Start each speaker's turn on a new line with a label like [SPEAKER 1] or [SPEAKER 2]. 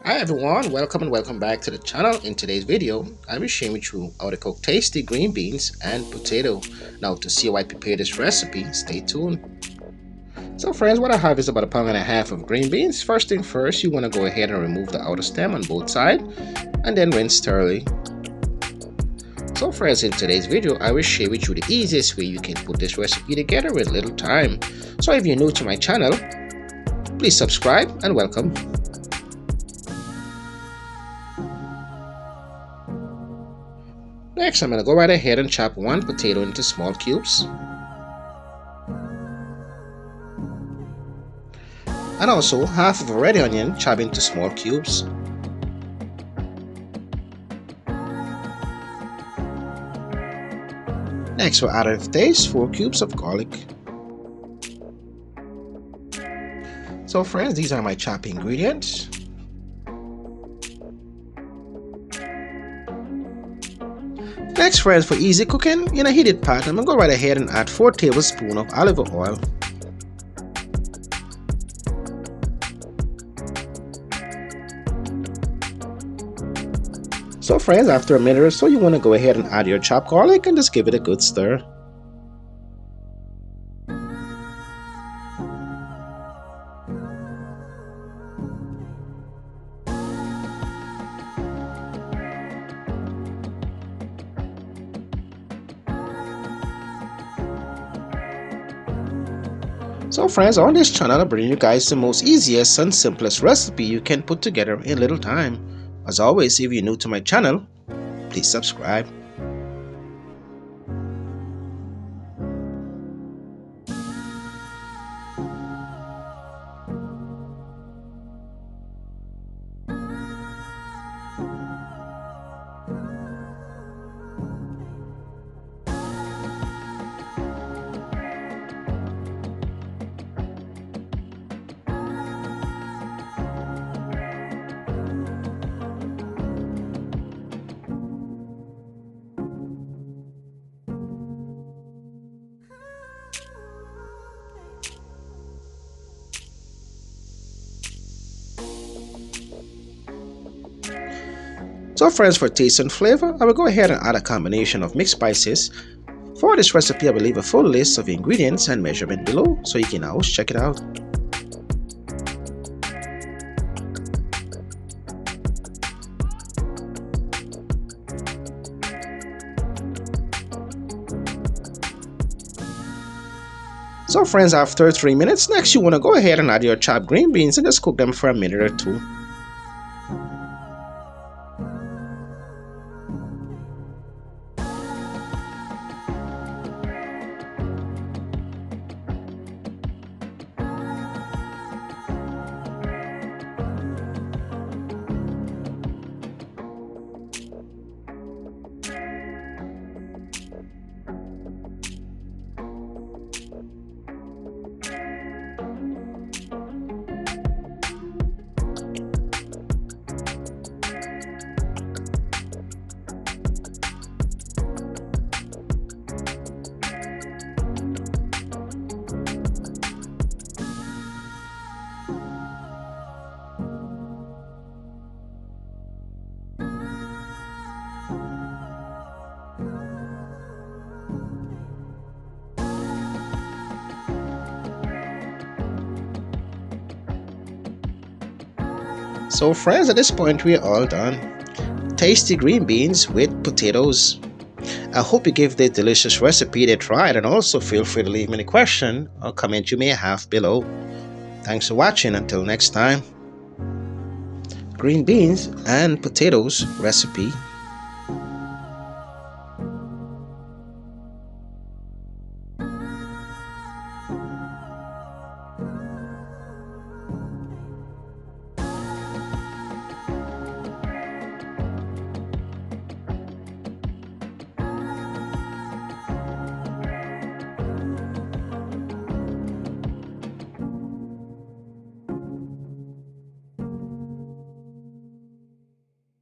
[SPEAKER 1] Hi everyone, welcome and welcome back to the channel. In today's video, I'll be sharing with you how to cook tasty green beans and potato. Now to see how I prepare this recipe, stay tuned. So friends, what I have is about 1.5 pounds of green beans. First thing first, you want to go ahead and remove the outer stem on both sides and then rinse thoroughly. So friends, in today's video, I will share with you the easiest way you can put this recipe together with little time. So if you're new to my channel, please subscribe and welcome. Next, I'm going to go right ahead and chop one potato into small cubes. And also half of a red onion chopped into small cubes. Next, we'll add a taste 4 cubes of garlic. So friends, these are my chopped ingredients. Next friends, for easy cooking, in a heated pot, I'm going to go right ahead and add 4 tablespoons of olive oil. So friends, after a minute or so, you want to go ahead and add your chopped garlic and just give it a good stir. So friends, on this channel I bring you guys the most easiest and simplest recipe you can put together in little time. As always, if you're new to my channel, please subscribe. So friends, for taste and flavor, I will go ahead and add a combination of mixed spices. For this recipe, I will leave a full list of ingredients and measurement below, so you can always check it out. So friends, after 3 minutes, next you want to go ahead and add your chopped green beans and just cook them for a minute or two. So friends, at this point we are all done. Tasty green beans with potatoes. I hope you give this delicious recipe a try, and also feel free to leave me any question or comment you may have below. Thanks for watching. Until next time. Green beans and potatoes recipe.